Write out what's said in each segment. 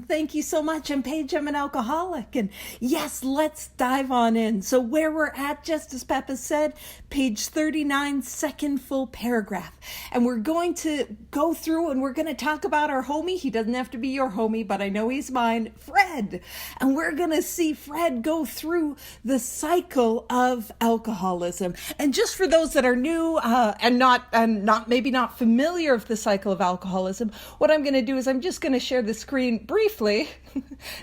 Thank you so much. I'm Paige. I'm an alcoholic. And yes, let's dive on in. So where we're at, just as Peppa said, page 39, second full paragraph. And we're going to go through and we're going to talk about our homie. He doesn't have to be your homie, but I know he's mine, Fred. And we're going to see Fred go through the cycle of alcoholism. And just for those that are new and maybe not familiar with the cycle of alcoholism, what I'm going to do is I'm just going to share the screen briefly,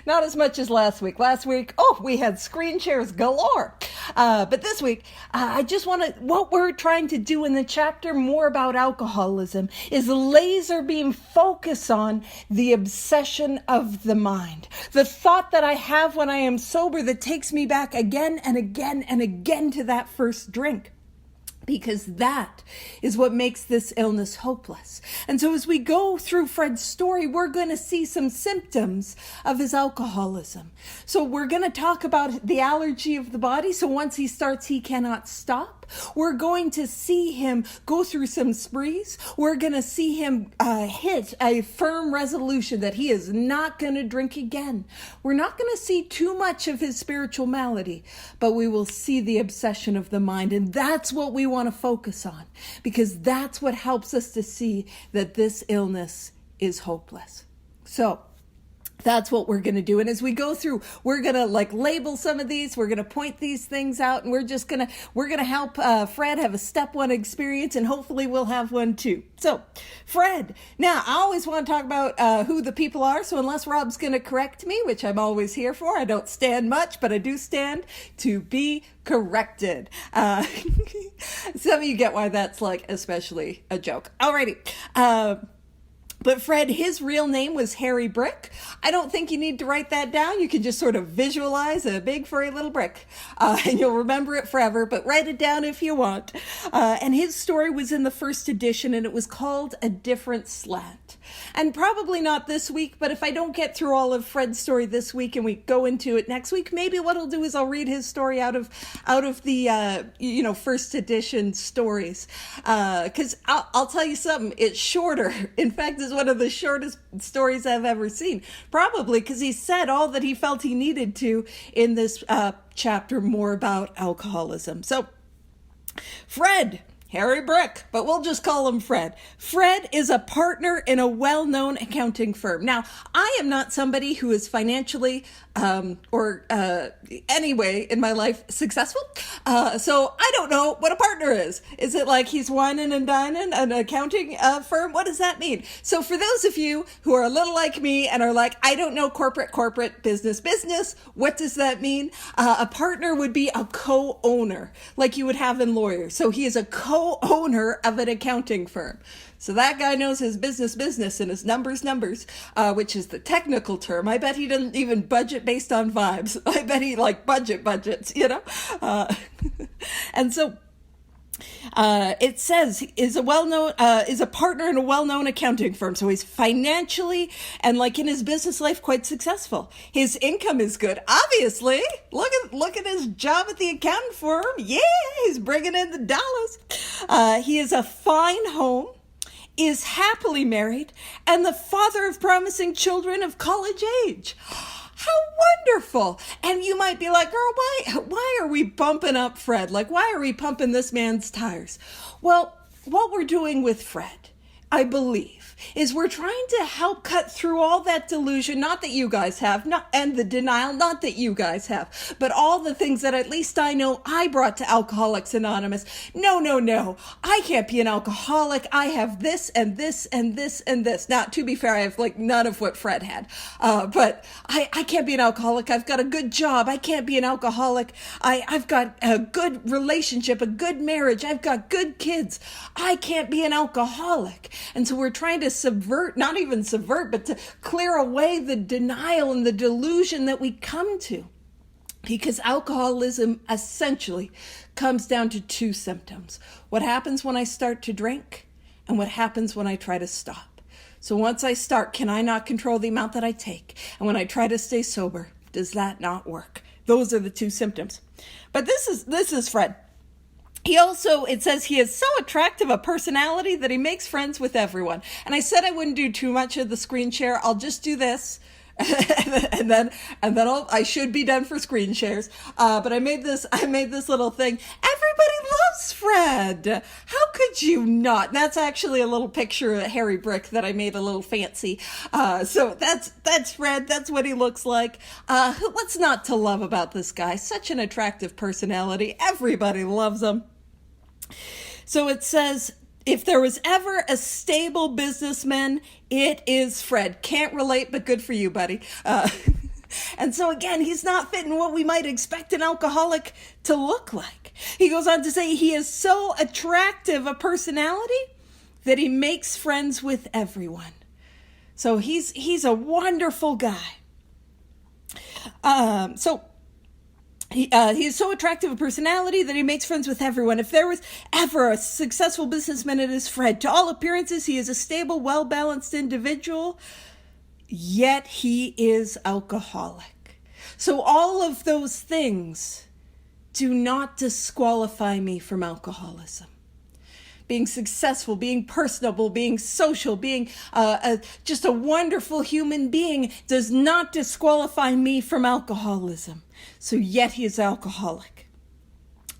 not as much as last week. Last week, we had screen shares galore. But this week, I just want to, what we're trying to do in the chapter more about alcoholism is laser beam focus on the obsession of the mind. The thought that I have when I am sober that takes me back again and again and again to that first drink. Because that is what makes this illness hopeless. And so as we go through Fred's story, we're going to see some symptoms of his alcoholism. So we're going to talk about the allergy of the body. So once he starts, he cannot stop. We're going to see him go through some sprees. We're going to see him hit a firm resolution that he is not going to drink again. We're not going to see too much of his spiritual malady, but we will see the obsession of the mind. And that's what we want to focus on, because that's what helps us to see that this illness is hopeless. So that's what we're going to do. And as we go through, we're going to label some of these. We're going to point these things out, and we're going to help Fred have a step one experience, and hopefully we'll have one too. So Fred, now I always want to talk about who the people are. So unless Rob's going to correct me, which I'm always here for, I don't stand much, but I do stand to be corrected. Some of you get why that's especially a joke. Alrighty. But Fred, his real name was Harry Brick. I don't think you need to write that down. You can just sort of visualize a big furry little brick, and you'll remember it forever, but write it down if you want. And his story was in the first edition, and it was called A Different Slant. And probably not this week, but if I don't get through all of Fred's story this week and we go into it next week, maybe what I'll do is I'll read his story out of the first edition stories. Because I'll tell you something, it's shorter. In fact, it's one of the shortest stories I've ever seen. Probably because he said all that he felt he needed to in this chapter more about alcoholism. So, Fred, Harry Brick, but we'll just call him Fred. Fred is a partner in a well-known accounting firm. Now, I am not somebody who is financially anyway in my life successful. So I don't know what a partner is. Is it like he's whining and dining an accounting firm? What does that mean? So for those of you who are a little like me and are like, I don't know corporate, business, what does that mean? A partner would be a co-owner like you would have in lawyers. So he is a co-owner of an accounting firm. So that guy knows his business and his numbers, which is the technical term. I bet he doesn't even budget based on vibes. I bet he budgets, And so it says is a partner in a well-known accounting firm. So he's financially and in his business life quite successful. His income is good. Obviously, look at his job at the accounting firm. Yeah, he's bringing in the dollars. He has a fine home, is happily married, and the father of promising children of college age. How wonderful. And you might be like, girl, why are we bumping up Fred? Why are we pumping this man's tires? Well, what we're doing with Fred, I believe, is we're trying to help cut through all that delusion, not that you guys have, and the denial, not that you guys have, but all the things that at least I know I brought to Alcoholics Anonymous. No, I can't be an alcoholic. I have this and this and this and this. Now, to be fair, I have none of what Fred had, but I can't be an alcoholic. I've got a good job. I can't be an alcoholic. I've got a good relationship, a good marriage. I've got good kids. I can't be an alcoholic. And so we're trying to not even subvert, but to clear away the denial and the delusion that we come to. Because alcoholism essentially comes down to two symptoms. What happens when I start to drink and what happens when I try to stop. So once I start, can I not control the amount that I take? And when I try to stay sober, does that not work? Those are the two symptoms. But this is Fred. He also, it says he has so attractive a personality that he makes friends with everyone. And I said I wouldn't do too much of the screen share. I'll just do this. and then I should be done for screen shares. But I made this little thing. Everybody loves Fred. How could you not? That's actually a little picture of Harry Brick that I made a little fancy. So that's Fred. That's what he looks like. What's not to love about this guy? Such an attractive personality. Everybody loves him. So it says, if there was ever a stable businessman, it is Fred. Can't relate, but good for you, buddy. And so again, he's not fitting what we might expect an alcoholic to look like. He goes on to say he is so attractive a personality that he makes friends with everyone. So he's a wonderful guy. He is so attractive a personality that he makes friends with everyone. If there was ever a successful businessman, it is Fred. To all appearances, he is a stable, well-balanced individual, yet he is alcoholic. So all of those things do not disqualify me from alcoholism. Being successful, being personable, being social, being just a wonderful human being does not disqualify me from alcoholism. So yet he is alcoholic.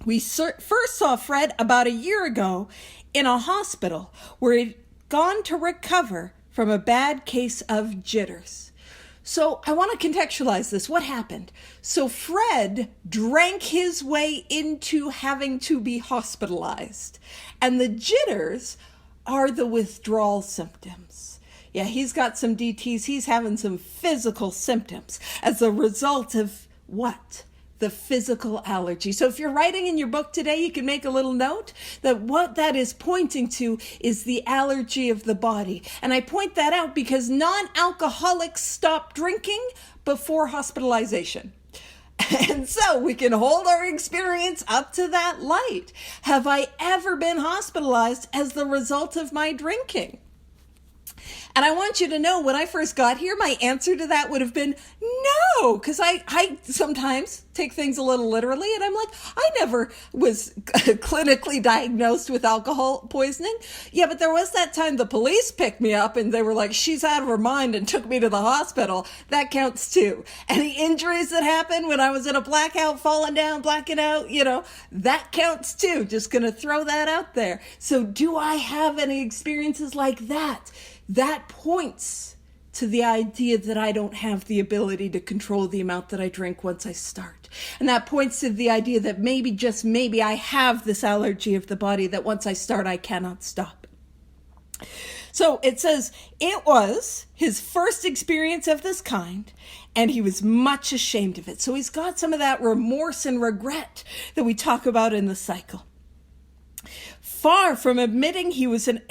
We first saw Fred about a year ago in a hospital where he'd gone to recover from a bad case of jitters. So I want to contextualize this. What happened? So Fred drank his way into having to be hospitalized. And the jitters are the withdrawal symptoms. Yeah, he's got some DTs. He's having some physical symptoms as a result of what? The physical allergy. So if you're writing in your book today, you can make a little note that what that is pointing to is the allergy of the body. And I point that out because non-alcoholics stop drinking before hospitalization. And so we can hold our experience up to that light. Have I ever been hospitalized as the result of my drinking? And I want you to know, when I first got here, my answer to that would have been no, because I sometimes take things a little literally, and I'm like, I never was clinically diagnosed with alcohol poisoning. Yeah, but there was that time the police picked me up, and they were like, she's out of her mind, and took me to the hospital. That counts too. Any injuries that happened when I was in a blackout, falling down, blacking out, that counts too. Just going to throw that out there. So do I have any experiences like that? That points to the idea that I don't have the ability to control the amount that I drink once I start. And that points to the idea that maybe, just maybe, I have this allergy of the body that once I start, I cannot stop. So it says it was his first experience of this kind, and he was much ashamed of it. So he's got some of that remorse and regret that we talk about in the cycle. Far from admitting he was an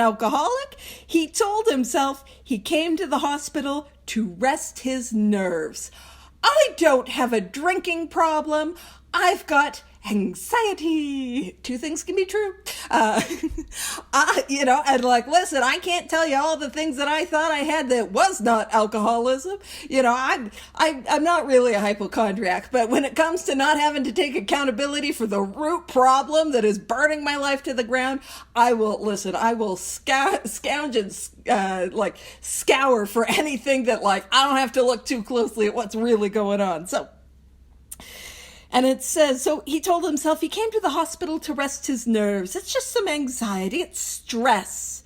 alcoholic, he told himself he came to the hospital to rest his nerves. I don't have a drinking problem. I've got anxiety. Two things can be true. And listen, I can't tell you all the things that I thought I had that was not alcoholism. I'm not really a hypochondriac, but when it comes to not having to take accountability for the root problem that is burning my life to the ground, I will scrounge and scour for anything that I don't have to look too closely at what's really going on. And it says, so he told himself he came to the hospital to rest his nerves. It's just some anxiety. It's stress.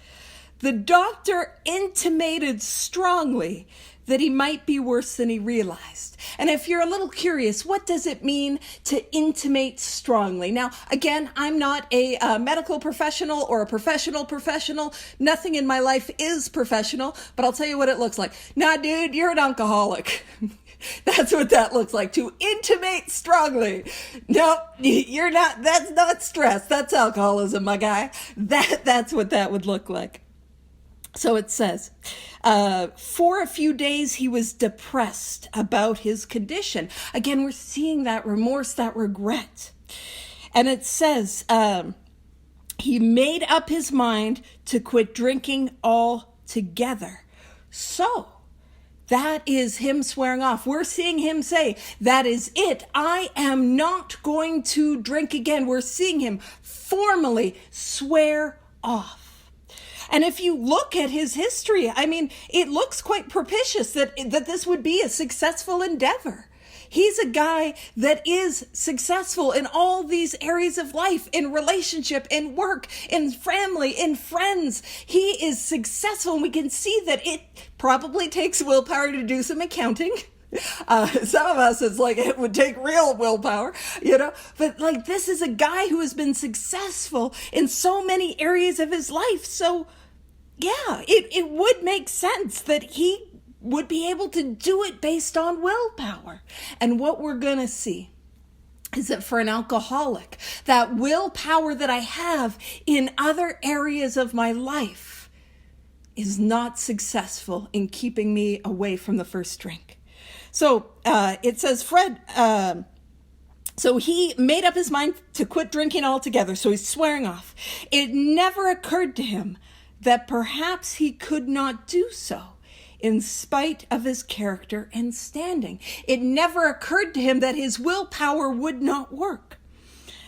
The doctor intimated strongly that he might be worse than he realized. And if you're a little curious, what does it mean to intimate strongly? Now, again, I'm not a medical professional or a professional. Nothing in my life is professional, but I'll tell you what it looks like. Nah, dude, you're an alcoholic. That's what that looks like, to intimate strongly. No, you're not. That's not stress. That's alcoholism, my guy. That's what that would look like. So it says, for a few days he was depressed about his condition. Again, we're seeing that remorse, that regret. And it says, he made up his mind to quit drinking altogether. So that is him swearing off. We're seeing him say, that is it. I am not going to drink again. We're seeing him formally swear off. And if you look at his history, I mean, it looks quite propitious that this would be a successful endeavor. He's a guy that is successful in all these areas of life, in relationship, in work, in family, in friends. He is successful, and we can see that it probably takes willpower to do some accounting. Some of us, it's like it would take real willpower, but like this is a guy who has been successful in so many areas of his life. So yeah, it would make sense that he would be able to do it based on willpower. And what we're going to see is that for an alcoholic, that willpower that I have in other areas of my life is not successful in keeping me away from the first drink. So it says Fred, so he made up his mind to quit drinking altogether. So he's swearing off. It never occurred to him that perhaps he could not do so in spite of his character and standing. It never occurred to him that his willpower would not work.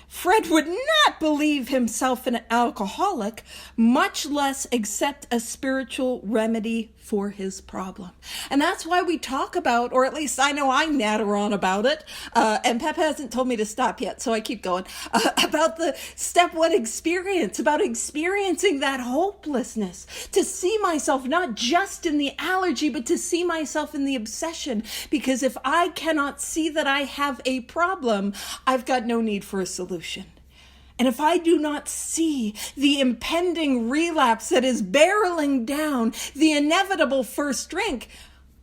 Fred would not believe himself an alcoholic, much less accept a spiritual remedy for his problem. And that's why we talk about, or at least I know I natter on about it, and Pep hasn't told me to stop yet, so I keep going, about the step one experience, about experiencing that hopelessness, to see myself not just in the allergy, but to see myself in the obsession. Because if I cannot see that I have a problem, I've got no need for a solution. And if I do not see the impending relapse that is barreling down, the inevitable first drink,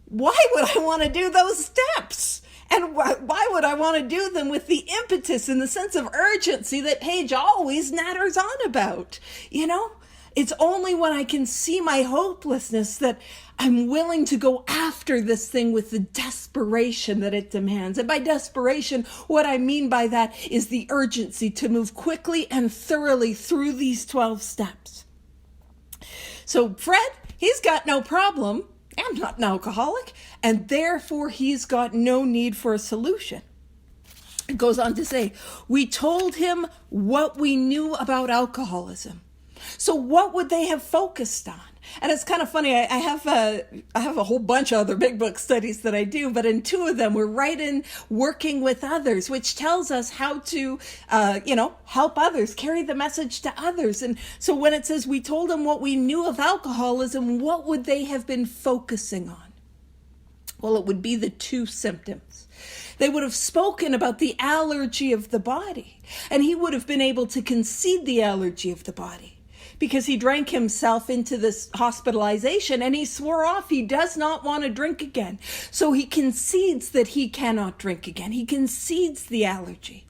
why would I want to do those steps? And why would I want to do them with the impetus and the sense of urgency that Paige always natters on about? It's only when I can see my hopelessness that I'm willing to go after this thing with the desperation that it demands. And by desperation, what I mean by that is the urgency to move quickly and thoroughly through these 12 steps. So Fred, he's got no problem. I'm not an alcoholic, and therefore he's got no need for a solution. It goes on to say, we told him what we knew about alcoholism. So what would they have focused on? And it's kind of funny. I have a whole bunch of other big book studies that I do, but in two of them, we're right in working with others, which tells us how to, help others, carry the message to others. And so when it says we told them what we knew of alcoholism, what would they have been focusing on? Well, it would be the two symptoms. They would have spoken about the allergy of the body, and he would have been able to concede the allergy of the body, because he drank himself into this hospitalization and he swore off he does not want to drink again. So he concedes that he cannot drink again. He concedes the allergy.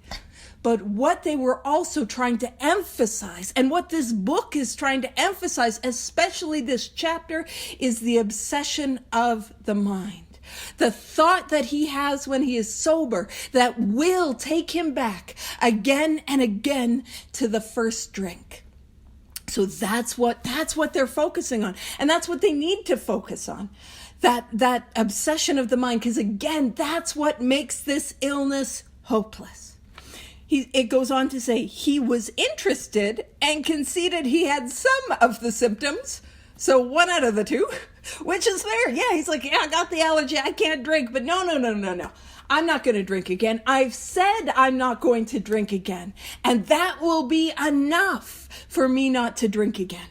But what they were also trying to emphasize, and what this book is trying to emphasize, especially this chapter, is the obsession of the mind. The thought that he has when he is sober that will take him back again and again to the first drink. So that's what they're focusing on. And that's what they need to focus on. That obsession of the mind. Because again, that's what makes this illness hopeless. It goes on to say he was interested and conceded he had some of the symptoms. So one out of the two, which is fair. Yeah, he's like, I got the allergy. I can't drink. But no. I'm not going to drink again. I've said I'm not going to drink again. And that will be enough for me not to drink again.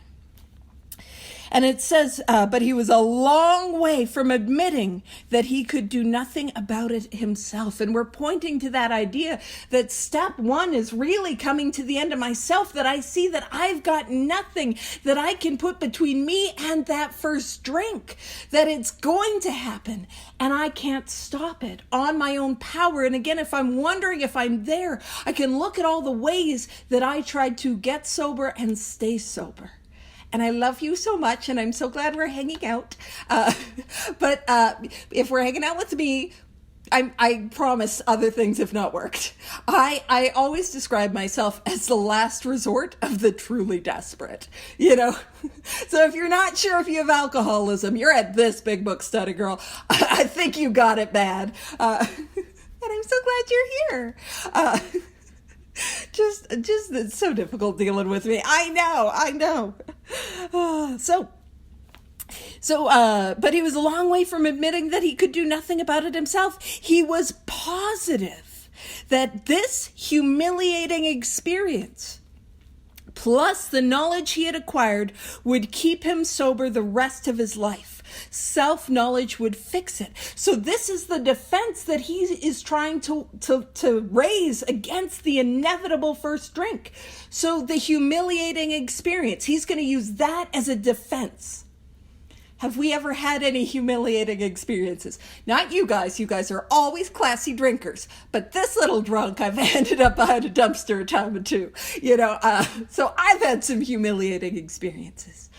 And it says, but he was a long way from admitting that he could do nothing about it himself. And we're pointing to that idea that step one is really coming to the end of myself, that I see that I've got nothing that I can put between me and that first drink, that it's going to happen and I can't stop it on my own power. And again, if I'm wondering if I'm there, I can look at all the ways that I tried to get sober and stay sober. And I love you so much, and I'm so glad we're hanging out. But if we're hanging out with me, I promise other things have not worked. I always describe myself as the last resort of the truly desperate, So if you're not sure if you have alcoholism, you're at this big book study, girl. I think you got it bad. And I'm so glad you're here. Just it's so difficult dealing with me. I know. But he was a long way from admitting that he could do nothing about it himself. He was positive that this humiliating experience, plus the knowledge he had acquired, would keep him sober the rest of his life. Self-knowledge would fix it. So this is the defense that he is trying to raise against the inevitable first drink. So the humiliating experience, he's going to use that as a defense. Have we ever had any humiliating experiences? Not you guys. You guys are always classy drinkers. But this little drunk, I've ended up behind a dumpster a time or two. So I've had some humiliating experiences.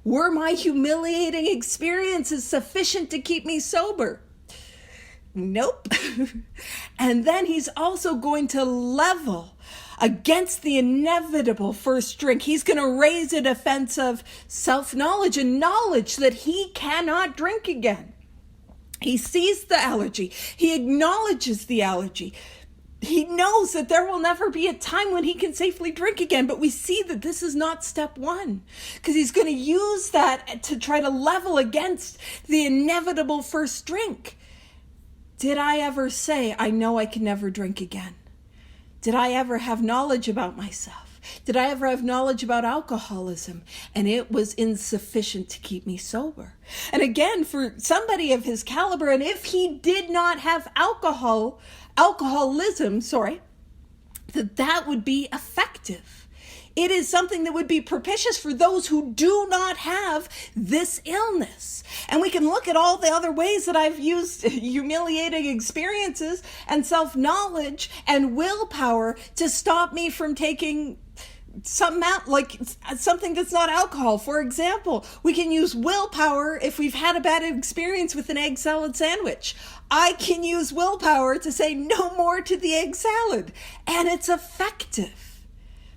Were my humiliating experiences sufficient to keep me sober? Nope. And then he's also going to level against the inevitable first drink. He's going to raise a defense of self-knowledge and knowledge that he cannot drink again. He sees the allergy. He acknowledges the allergy. He knows that there will never be a time when he can safely drink again, but we see that this is not step one, because he's going to use that to try to level against the inevitable first drink. Did I ever say, I know I can never drink again? Did I ever have knowledge about myself? Did I ever have knowledge about alcoholism? And it was insufficient to keep me sober. And again, for somebody of his caliber, and if he did not have alcoholism, that would be effective. It is something that would be propitious for those who do not have this illness. And we can look at all the other ways that I've used humiliating experiences and self-knowledge and willpower to stop me from taking something out, like something that's not alcohol. For example, we can use willpower if we've had a bad experience with an egg salad sandwich. I can use willpower to say no more to the egg salad, and it's effective,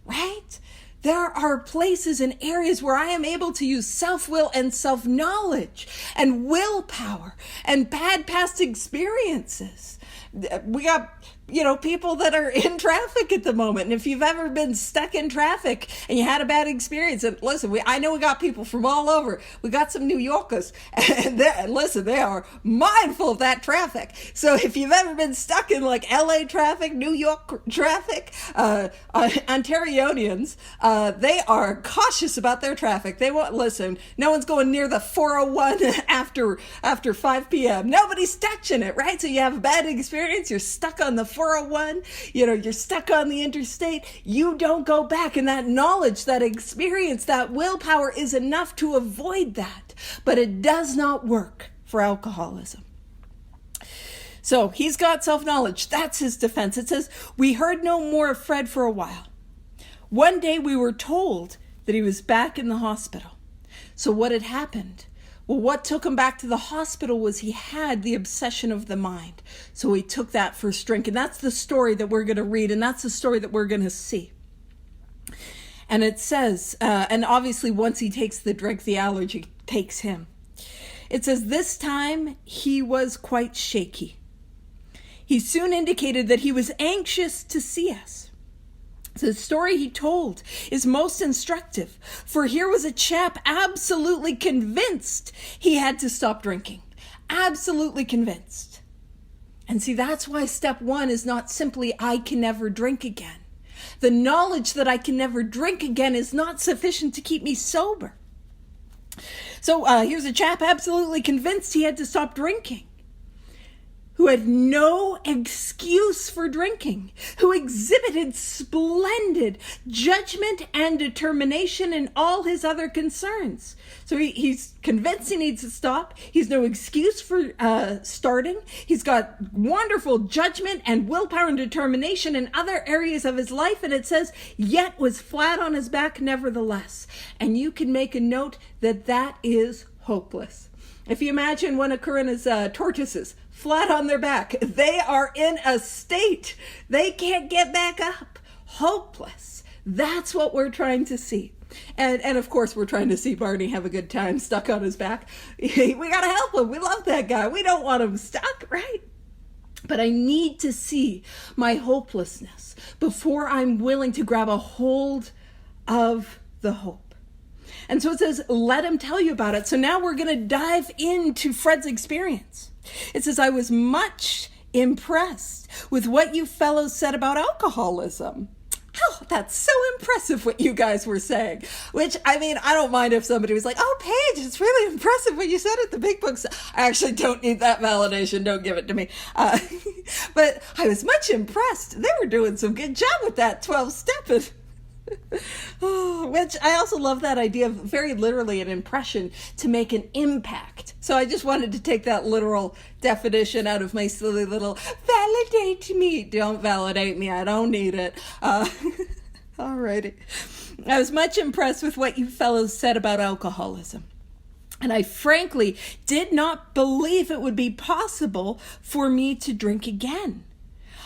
right? There are places and areas where I am able to use self-will and self-knowledge and willpower and bad past experiences. We got, people that are in traffic at the moment. And if you've ever been stuck in traffic and you had a bad experience, and listen, I know we got people from all over. We got some New Yorkers, and they are mindful of that traffic. So if you've ever been stuck in like LA traffic, New York traffic, Ontarians, they are cautious about their traffic. They won't listen. No one's going near the 401 after 5 p.m. Nobody's touching it, right? So you have a bad experience. You're stuck on the 401, you're stuck on the interstate, you don't go back. And that knowledge, that experience, that willpower is enough to avoid that. But it does not work for alcoholism. So he's got self-knowledge. That's his defense. It says, we heard no more of Fred for a while. One day we were told that he was back in the hospital. So what had happened? Well, what took him back to the hospital was he had the obsession of the mind. So he took that first drink. And that's the story that we're going to read. And that's the story that we're going to see. And it says, and obviously once he takes the drink, the allergy takes him. It says, this time he was quite shaky. He soon indicated that he was anxious to see us. The story he told is most instructive, for here was a chap absolutely convinced he had to stop drinking. Absolutely convinced. And see, that's why step one is not simply, I can never drink again. The knowledge that I can never drink again is not sufficient to keep me sober. So here's a chap absolutely convinced he had to stop drinking, who had no excuse for drinking, who exhibited splendid judgment and determination in all his other concerns. So he's convinced he needs to stop. He's no excuse for starting. He's got wonderful judgment and willpower and determination in other areas of his life. And it says, yet was flat on his back nevertheless. And you can make a note that that is hopeless. If you imagine one of Corinna's tortoises, flat on their back, they are in a state. They can't get back up. Hopeless. That's what we're trying to see. And of course, we're trying to see Barney have a good time stuck on his back. We got to help him. We love that guy. We don't want him stuck, right? But I need to see my hopelessness before I'm willing to grab a hold of the hope. And so it says, let him tell you about it. So now we're going to dive into Fred's experience. It says, I was much impressed with what you fellows said about alcoholism. Oh, that's so impressive what you guys were saying. Which, I mean, I don't mind if somebody was like, oh, Paige, it's really impressive what you said at the big books. I actually don't need that validation. Don't give it to me. But I was much impressed. They were doing some good job with that 12-step. Which I also love that idea of very literally an impression to make an impact. So I just wanted to take that literal definition out of my silly little validate me. Don't validate me. I don't need it. Alrighty. I was much impressed with what you fellows said about alcoholism. And I frankly did not believe it would be possible for me to drink again.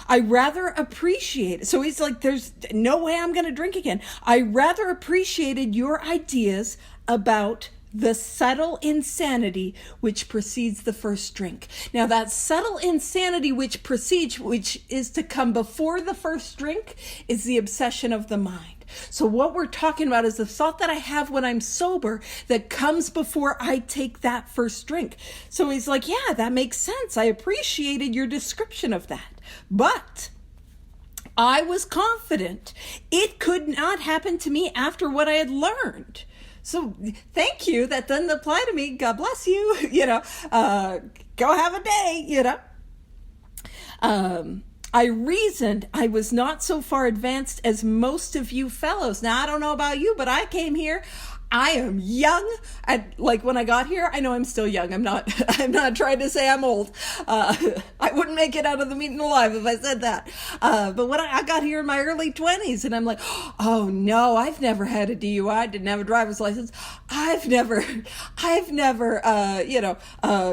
I rather appreciate it. So he's like, there's no way I'm going to drink again. I rather appreciated your ideas about the subtle insanity which precedes the first drink. Now that subtle insanity which precedes, which is to come before the first drink, is the obsession of the mind. So what we're talking about is the thought that I have when I'm sober that comes before I take that first drink. So he's like, yeah, that makes sense. I appreciated your description of that. But I was confident it could not happen to me after what I had learned. So thank you. That doesn't apply to me. God bless you. Go have a day, I reasoned I was not so far advanced as most of you fellows. Now, I don't know about you, but I came here. I am young. Like when I got here, I know I'm still young. I'm not trying to say I'm old. I wouldn't make it out of the meeting alive if I said that. But when I got here in my early 20s and I'm like, oh no, I've never had a DUI. Didn't have a driver's license. I've never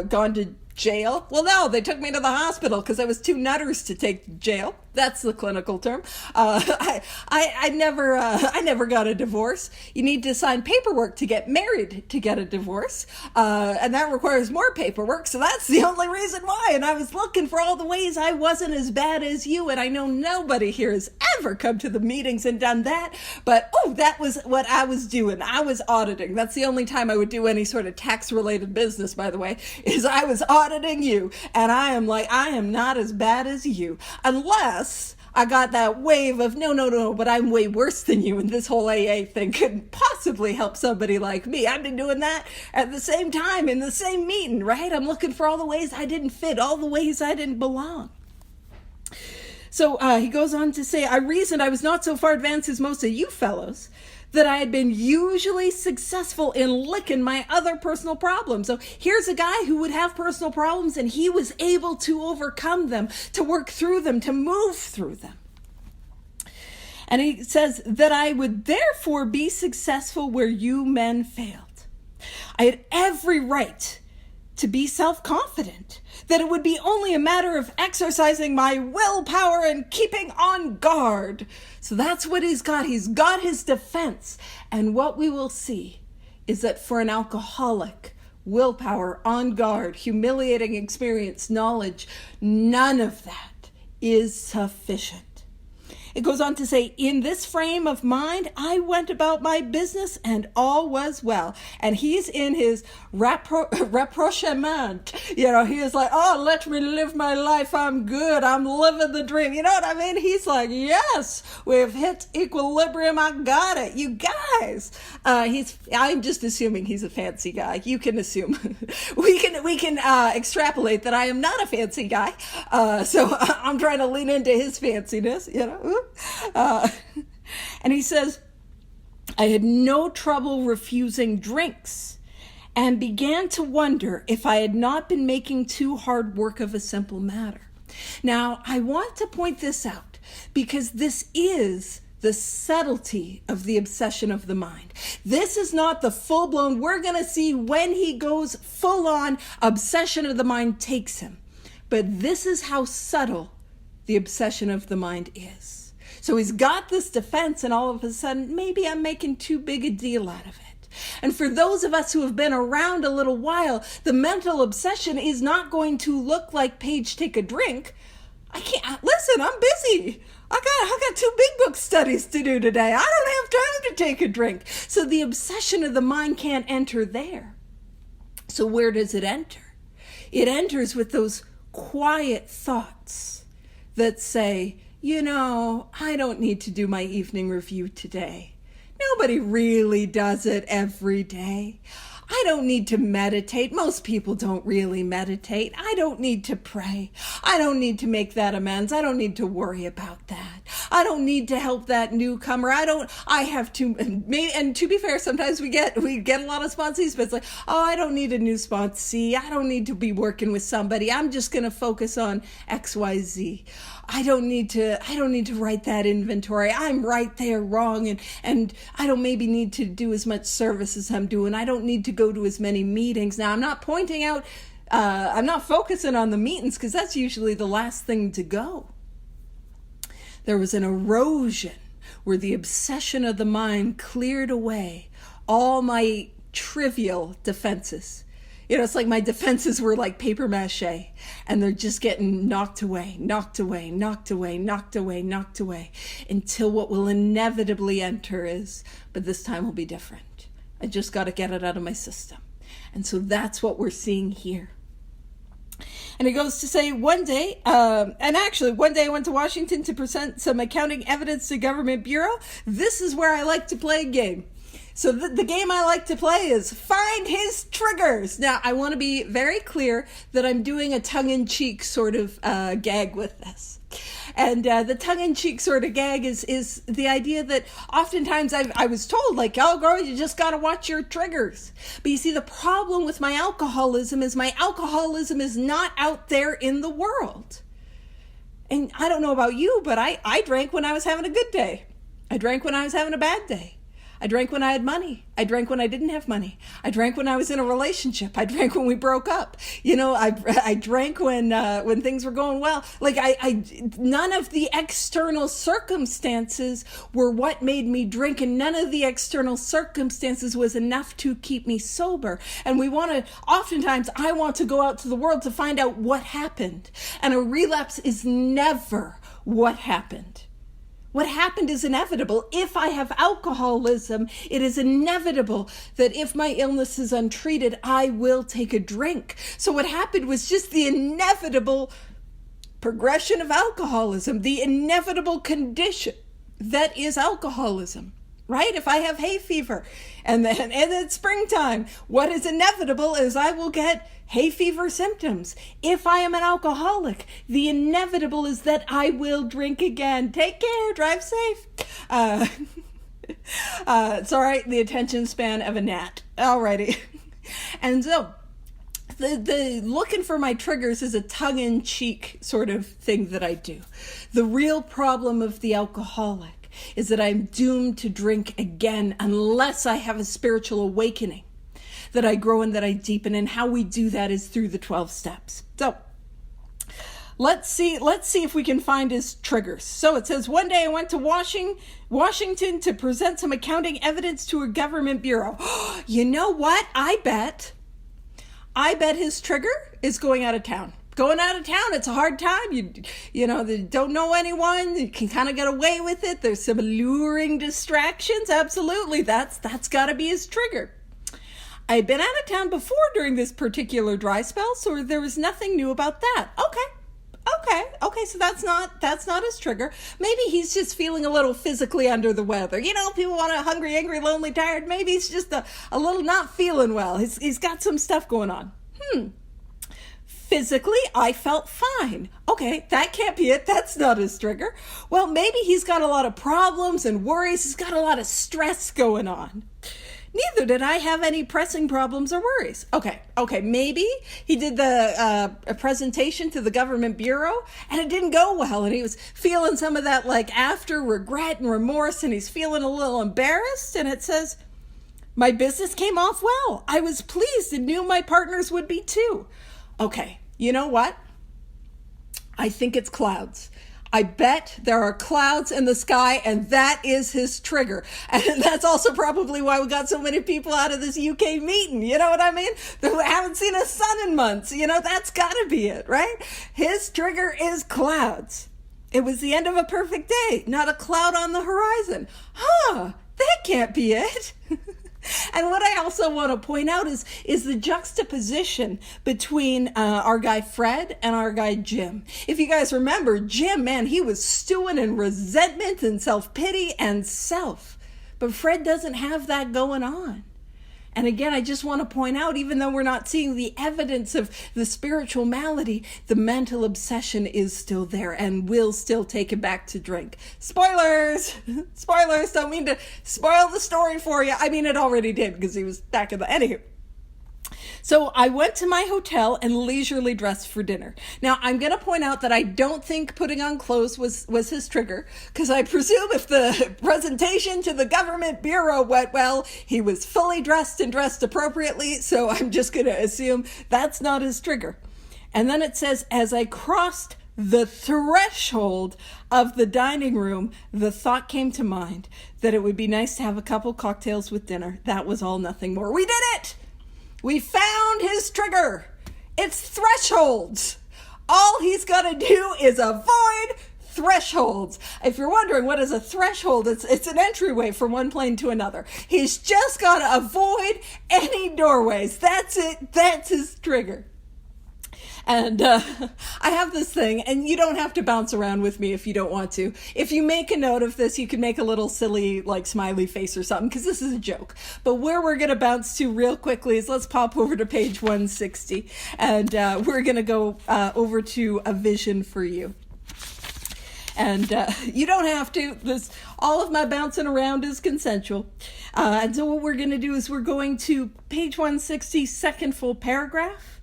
gone to jail. Well, no, they took me to the hospital because I was too nutters to take to jail. That's the clinical term. I never got a divorce. You need to sign paperwork to get married to get a divorce. And that requires more paperwork. So that's the only reason why. And I was looking for all the ways I wasn't as bad as you. And I know nobody here has ever come to the meetings and done that. But, that was what I was doing. I was auditing. That's the only time I would do any sort of tax related business, by the way, is I was auditing you. And I am not as bad as you. Unless I got that wave of, no, but I'm way worse than you, and this whole AA thing couldn't possibly help somebody like me. I've been doing that at the same time, in the same meeting, right? I'm looking for all the ways I didn't fit, all the ways I didn't belong. So he goes on to say, I reasoned I was not so far advanced as most of you fellows, that I had been usually successful in licking my other personal problems. So here's a guy who would have personal problems and he was able to overcome them, to work through them, to move through them. And he says that I would therefore be successful where you men failed. I had every right to be self-confident, that it would be only a matter of exercising my willpower and keeping on guard. So that's what he's got. He's got his defense. And what we will see is that for an alcoholic, willpower, on guard, humiliating experience, knowledge, none of that is sufficient. It goes on to say, in this frame of mind, I went about my business and all was well. And he's in his rapprochement. He is like, let me live my life. I'm good. I'm living the dream. You know what I mean? He's like, yes, we've hit equilibrium. I got it. You guys. I'm just assuming he's a fancy guy. You can assume. we can extrapolate that I am not a fancy guy. So I'm trying to lean into his fanciness, and he says, I had no trouble refusing drinks and began to wonder if I had not been making too hard work of a simple matter. Now, I want to point this out because this is the subtlety of the obsession of the mind. This is not the full-blown, we're going to see when he goes full-on, obsession of the mind takes him. But this is how subtle the obsession of the mind is. So he's got this defense and all of a sudden, maybe I'm making too big a deal out of it. And for those of us who have been around a little while, the mental obsession is not going to look like Paige take a drink. listen, I'm busy. I got 2 big book studies to do today. I don't have time to take a drink. So the obsession of the mind can't enter there. So where does it enter? It enters with those quiet thoughts that say, I don't need to do my evening review today. Nobody really does it every day. I don't need to meditate. Most people don't really meditate. I don't need to pray. I don't need to make that amends. I don't need to worry about that. I don't need to help that newcomer. I have to, and to be fair, sometimes we get a lot of sponsees, but it's like, I don't need a new sponsee. I don't need to be working with somebody. I'm just going to focus on XYZ. I don't need to write that inventory. I'm right there wrong. And I don't maybe need to do as much service as I'm doing. I don't need to go to as many meetings. Now, I'm not pointing out, I'm not focusing on the meetings because that's usually the last thing to go. There was an erosion where the obsession of the mind cleared away all my trivial defenses. It's like my defenses were like paper mache, and they're just getting knocked away, until what will inevitably enter is, but this time will be different. I just got to get it out of my system. And so that's what we're seeing here. And it goes to say one day I went to Washington to present some accounting evidence to Government Bureau. This is where I like to play a game. So the game I like to play is find his triggers. Now, I want to be very clear that I'm doing a tongue-in-cheek sort of gag with this. And the tongue-in-cheek sort of gag is the idea that oftentimes I was told, like, oh, girl, you just got to watch your triggers. But you see, the problem with my alcoholism is not out there in the world. And I don't know about you, but I drank when I was having a good day. I drank when I was having a bad day. I drank when I had money. I drank when I didn't have money. I drank when I was in a relationship. I drank when we broke up. I drank when things were going well. Like none of the external circumstances were what made me drink, and none of the external circumstances was enough to keep me sober. And oftentimes I want to go out to the world to find out what happened. And a relapse is never what happened. What happened is inevitable. If I have alcoholism, it is inevitable that if my illness is untreated, I will take a drink. So what happened was just the inevitable progression of alcoholism, the inevitable condition that is alcoholism, right? If I have hay fever and it's springtime, what is inevitable is I will get hay fever symptoms. If I am an alcoholic, the inevitable is that I will drink again. Take care, drive safe. It's all right, the attention span of a gnat. Alrighty. And so the looking for my triggers is a tongue-in-cheek sort of thing that I do. The real problem of the alcoholic is that I'm doomed to drink again unless I have a spiritual awakening, that I grow and that I deepen. And how we do that is through the 12 steps. So let's see if we can find his triggers. So it says, one day I went to Washington to present some accounting evidence to a government bureau. You know what? I bet his trigger is going out of town. Going out of town, it's a hard time. They don't know anyone. You can kind of get away with it. There's some alluring distractions. Absolutely. That's got to be his trigger. I'd been out of town before during this particular dry spell, so there was nothing new about that. Okay, so that's not his trigger. Maybe he's just feeling a little physically under the weather. People want a hungry, angry, lonely, tired. Maybe he's just a little not feeling well. He's got some stuff going on. Physically, I felt fine. Okay, that can't be it. That's not his trigger. Well, maybe he's got a lot of problems and worries. He's got a lot of stress going on. Neither did I have any pressing problems or worries. Okay, maybe he did the presentation to the government bureau and it didn't go well, and he was feeling some of that after regret and remorse, and he's feeling a little embarrassed, and it says, my business came off well. I was pleased and knew my partners would be too. Okay, you know what? I think it's clouds. I bet there are clouds in the sky, and that is his trigger. And that's also probably why we got so many people out of this UK meeting. You know what I mean? Who haven't seen a sun in months. That's got to be it, right? His trigger is clouds. It was the end of a perfect day, not a cloud on the horizon. That can't be it. And what I also want to point out is the juxtaposition between our guy Fred and our guy Jim. If you guys remember, Jim, man, he was stewing in resentment and self-pity and self. But Fred doesn't have that going on. And again, I just want to point out, even though we're not seeing the evidence of the spiritual malady, the mental obsession is still there and will still take him back to drink. Spoilers! Spoilers! Don't mean to spoil the story for you. I mean, it already did because he was back in the... Anywho. So I went to my hotel and leisurely dressed for dinner. Now, I'm going to point out that I don't think putting on clothes was his trigger, because I presume if the presentation to the government bureau went well, he was fully dressed and dressed appropriately, so I'm just going to assume that's not his trigger. And then it says, as I crossed the threshold of the dining room, the thought came to mind that it would be nice to have a couple cocktails with dinner. That was all, nothing more. We did it! We found his trigger. It's thresholds. All he's got to do is avoid thresholds. If you're wondering what is a threshold, it's an entryway from one plane to another. He's just got to avoid any doorways. That's it. That's his trigger. And I have this thing, and you don't have to bounce around with me if you don't want to. If you make a note of this, you can make a little silly, like, smiley face or something, because this is a joke. But where we're going to bounce to real quickly is let's pop over to page 160, and we're going to go over to A Vision for You. And you don't have to. All of my bouncing around is consensual. And so what we're going to do is we're going to page 160, second full paragraph.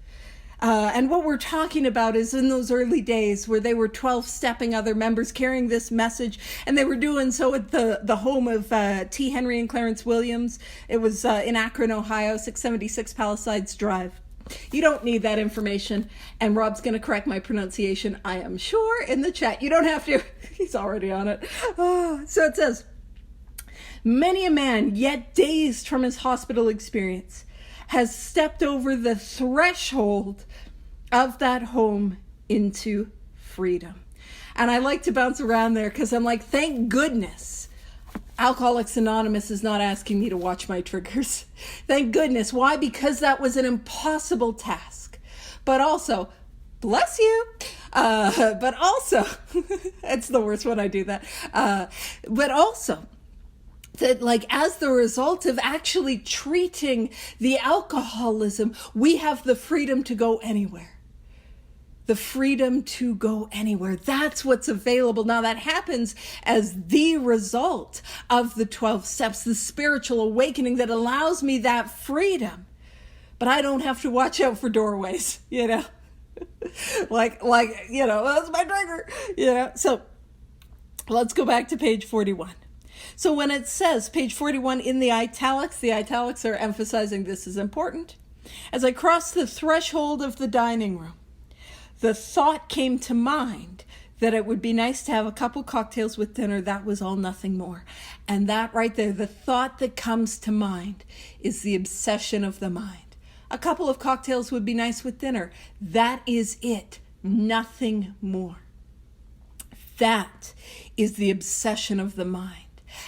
And what we're talking about is in those early days where they were 12-stepping other members carrying this message, and they were doing so at the home of T. Henry and Clarence Williams. It was in Akron, Ohio, 676 Palisades Drive. You don't need that information, and Rob's going to correct my pronunciation, I am sure, in the chat. You don't have to. He's already on it. So it says, many a man, yet dazed from his hospital experience, has stepped over the threshold of that home into freedom. And I like to bounce around there because I'm like, thank goodness Alcoholics Anonymous is not asking me to watch my triggers. Thank goodness. Why? Because that was an impossible task. But also, bless you. But also, it's the worst when I do that. But also, that, like, as the result of actually treating the alcoholism, we have the freedom to go anywhere. The freedom to go anywhere. That's what's available. Now, that happens as the result of the 12 steps, the spiritual awakening that allows me that freedom. But I don't have to watch out for doorways, you know. like, you know, that's my trigger, you know. So let's go back to page 41. So when it says, page 41 in the italics are emphasizing this is important. As I crossed the threshold of the dining room, the thought came to mind that it would be nice to have a couple cocktails with dinner. That was all, nothing more. And that right there, the thought that comes to mind is the obsession of the mind. A couple of cocktails would be nice with dinner. That is it. Nothing more. That is the obsession of the mind.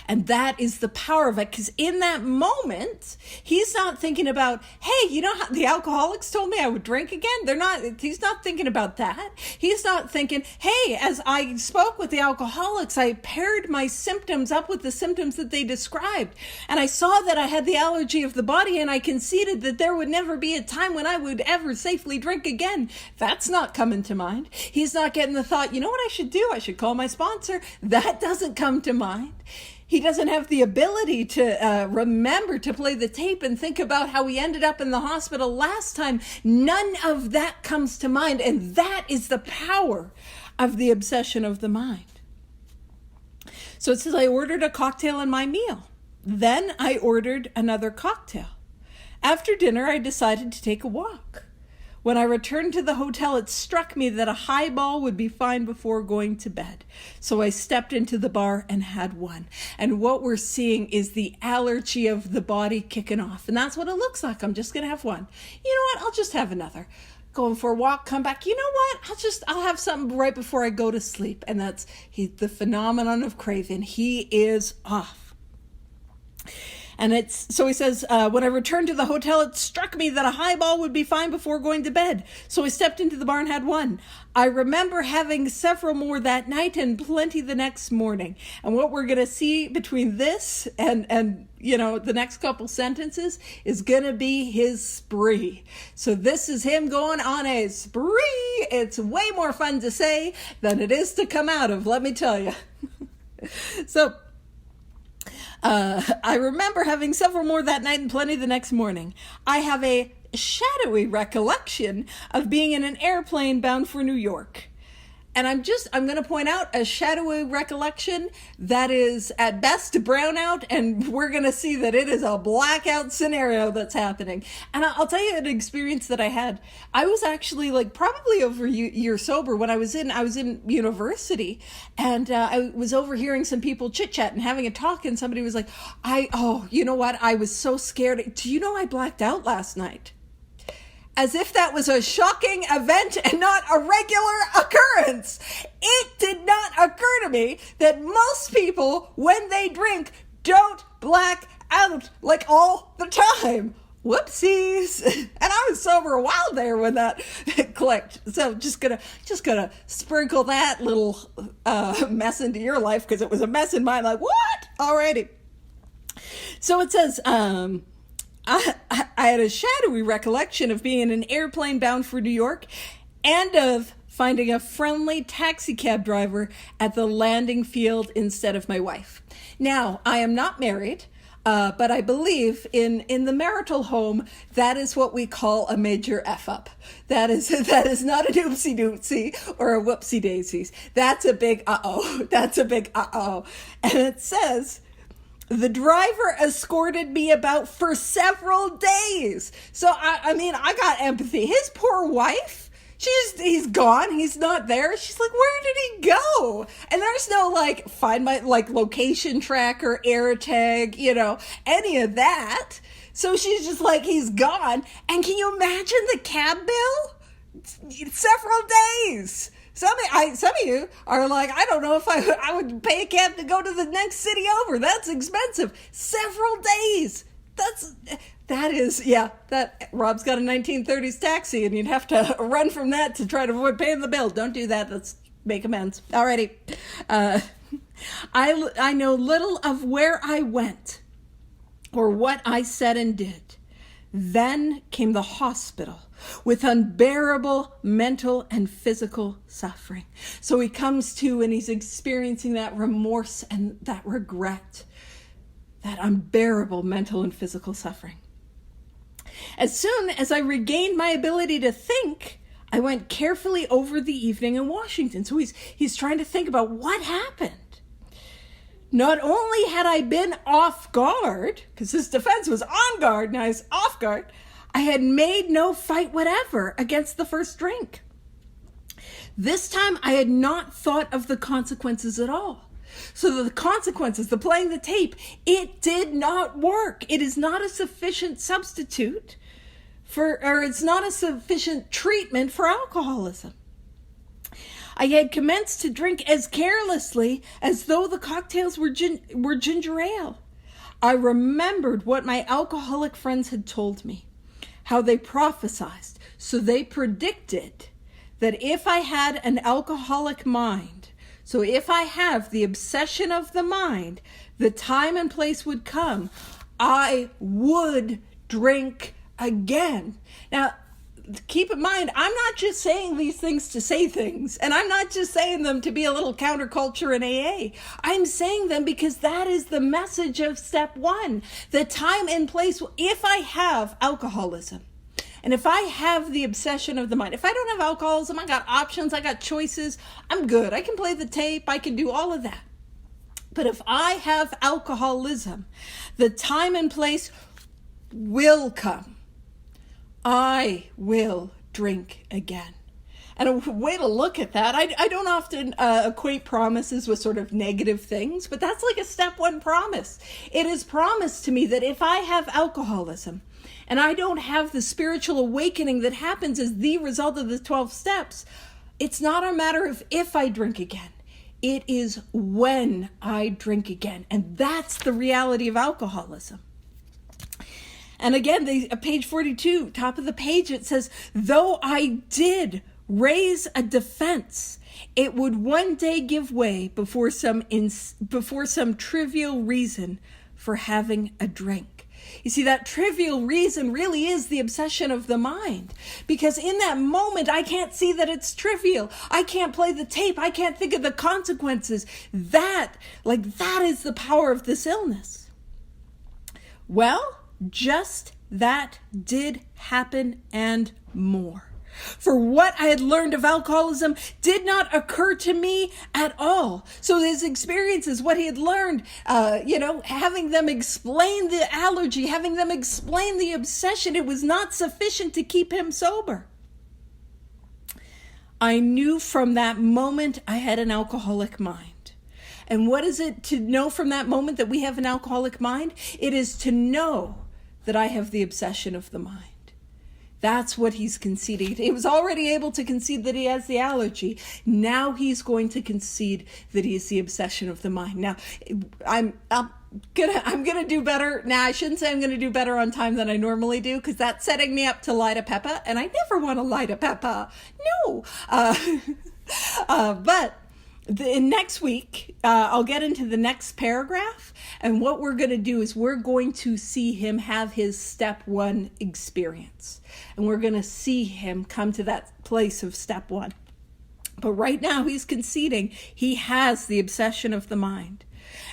And that is the power of it, because in that moment, he's not thinking about, hey, you know how the alcoholics told me I would drink again? He's not thinking about that. He's not thinking, hey, as I spoke with the alcoholics, I paired my symptoms up with the symptoms that they described. And I saw that I had the allergy of the body, and I conceded that there would never be a time when I would ever safely drink again. That's not coming to mind. He's not getting the thought, you know what I should do? I should call my sponsor. That doesn't come to mind. He doesn't have the ability to remember to play the tape and think about how he ended up in the hospital last time. None of that comes to mind. And that is the power of the obsession of the mind. So it says, I ordered a cocktail in my meal. Then I ordered another cocktail. After dinner, I decided to take a walk. When I returned to the hotel, it struck me that a highball would be fine before going to bed. So I stepped into the bar and had one. And what we're seeing is the allergy of the body kicking off. And that's what it looks like. I'm just going to have one. You know what? I'll just have another. going for a walk, come back. You know what? I'll have something right before I go to sleep. And that's the phenomenon of craving. He is off. And so he says, when I returned to the hotel, it struck me that a highball would be fine before going to bed. So I stepped into the bar and had one. I remember having several more that night and plenty the next morning. And what we're going to see between this and the next couple sentences is going to be his spree. So this is him going on a spree. It's way more fun to say than it is to come out of, let me tell you. So I remember having several more that night and plenty the next morning. I have a shadowy recollection of being in an airplane bound for New York. And I'm going to point out a shadowy recollection that is at best a brownout, and we're going to see that it is a blackout scenario that's happening. And I'll tell you an experience that I had. I was actually probably over a year sober when I was in university, and I was overhearing some people chit chat and having a talk, and somebody was like, you know what? I was so scared. Do you know I blacked out last night? As if that was a shocking event and not a regular occurrence. It did not occur to me that most people, when they drink, don't black out all the time. Whoopsies. And I was sober a while there when that clicked. So just gonna sprinkle that little mess into your life, because it was a mess in mine. What? Alrighty. So it says, I had a shadowy recollection of being in an airplane bound for New York and of finding a friendly taxi cab driver at the landing field instead of my wife. Now, I am not married, but I believe in the marital home, that is what we call a major F-up. That is not an oopsie-doopsie or a whoopsie-daisies. That's a big uh-oh. That's a big uh-oh. And it says, the driver escorted me about for several days. So, I got empathy. His poor wife, he's gone. He's not there. She's like, where did he go? And there's no, find my, location tracker, air tag, any of that. So she's just he's gone. And can you imagine the cab bill? Several days. Some of you are like, I don't know if I would pay a cab to go to the next city over. That's expensive. Several days. That Rob's got a 1930s taxi, and you'd have to run from that to try to avoid paying the bill. Don't do that. Let's make amends. Alrighty. I know little of where I went or what I said and did. Then came the hospital with unbearable mental and physical suffering. So he comes to and he's experiencing that remorse and that regret, that unbearable mental and physical suffering. As soon as I regained my ability to think, I went carefully over the evening in Washington. So he's trying to think about what happened. Not only had I been off guard, because his defense was on guard, now he's off guard, I had made no fight whatever against the first drink. This time I had not thought of the consequences at all. So the consequences, the playing the tape, it did not work. It is not a sufficient substitute or it's not a sufficient treatment for alcoholism. I had commenced to drink as carelessly as though the cocktails were ginger ale. I remembered what my alcoholic friends had told me, how they prophesied. So they predicted that if I had an alcoholic mind, so if I have the obsession of the mind, the time and place would come, I would drink again. Now, keep in mind, I'm not just saying these things to say things, and I'm not just saying them to be a little counterculture in AA. I'm saying them because that is the message of step one. The time and place, if I have alcoholism, and if I have the obsession of the mind, if I don't have alcoholism, I got options, I got choices, I'm good. I can play the tape, I can do all of that. But if I have alcoholism, the time and place will come. I will drink again. And a way to look at that, I don't often equate promises with sort of negative things, but that's like a step one promise. It is promised to me that if I have alcoholism, and I don't have the spiritual awakening that happens as the result of the 12 steps, it's not a matter of if I drink again. It is when I drink again. And that's the reality of alcoholism. And again, page 42, top of the page, it says, though I did raise a defense, it would one day give way before some trivial reason for having a drink. You see, that trivial reason really is the obsession of the mind. Because in that moment, I can't see that it's trivial. I can't play the tape. I can't think of the consequences. That is the power of this illness. Well, just that did happen and more. For what I had learned of alcoholism did not occur to me at all. So his experiences, what he had learned, having them explain the allergy, having them explain the obsession, it was not sufficient to keep him sober. I knew from that moment I had an alcoholic mind. And what is it to know from that moment that we have an alcoholic mind? It is to know that I have the obsession of the mind. That's what he's conceding. He was already able to concede that he has the allergy. Now he's going to concede that he is the obsession of the mind. Now, I'm gonna do better. Now, I shouldn't say I'm gonna do better on time than I normally do, because that's setting me up to lie to Peppa, and I never want to lie to Peppa. No. But next week, I'll get into the next paragraph, and what we're going to do is we're going to see him have his step 1 experience, and we're going to see him come to that place of step 1. But right now, he's conceding he has the obsession of the mind.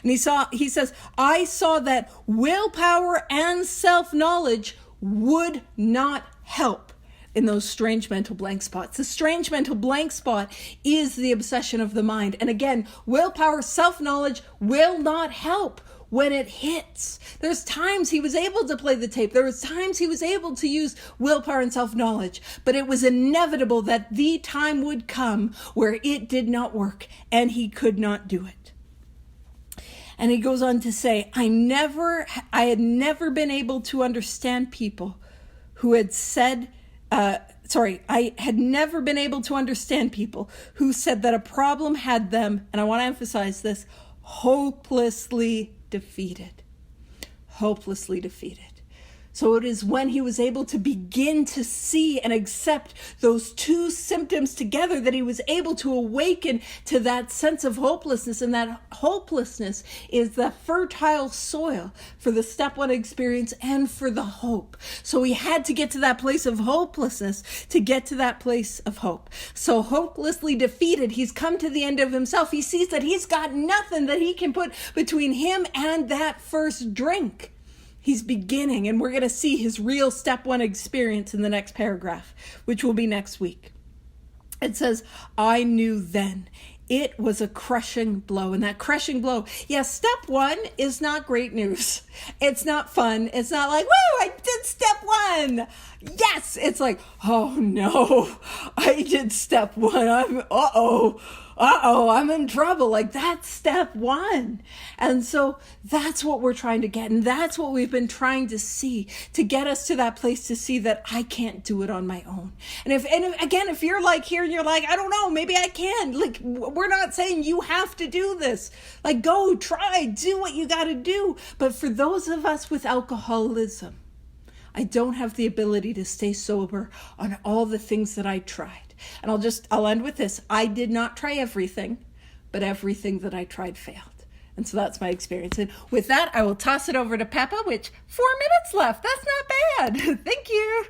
And he says, I saw that willpower and self-knowledge would not help in those strange mental blank spots. The strange mental blank spot is the obsession of the mind. And again, willpower, self-knowledge will not help when it hits. There's times he was able to play the tape. There was times he was able to use willpower and self-knowledge, but it was inevitable that the time would come where it did not work and he could not do it. And he goes on to say, I had never been able to understand people who had said, I had never been able to understand people who said that a problem had them, and I want to emphasize this, hopelessly defeated. Hopelessly defeated. So it is when he was able to begin to see and accept those two symptoms together that he was able to awaken to that sense of hopelessness. And that hopelessness is the fertile soil for the step 1 experience and for the hope. So he had to get to that place of hopelessness to get to that place of hope. So hopelessly defeated, he's come to the end of himself. He sees that he's got nothing that he can put between him and that first drink. He's beginning, and we're going to see his real step 1 experience in the next paragraph, which will be next week. It says, I knew then. It was a crushing blow. And that crushing blow, yes, step 1 is not great news. It's not fun. It's not like, woo, I did step 1. Yes. It's like, oh no, I did step 1. I'm in trouble. Like, that's step 1. And so that's what we're trying to get. And that's what we've been trying to see, to get us to that place to see that I can't do it on my own. And if you're like here and you're like, I don't know, maybe I can. Like, we're not saying you have to do this. Like, go, try, do what you got to do. But for those of us with alcoholism, I don't have the ability to stay sober on all the things that I tried. And I'll end with this. I did not try everything, but everything that I tried failed. And so that's my experience. And with that, I will toss it over to Peppa, which 4 minutes left. That's not bad. Thank you.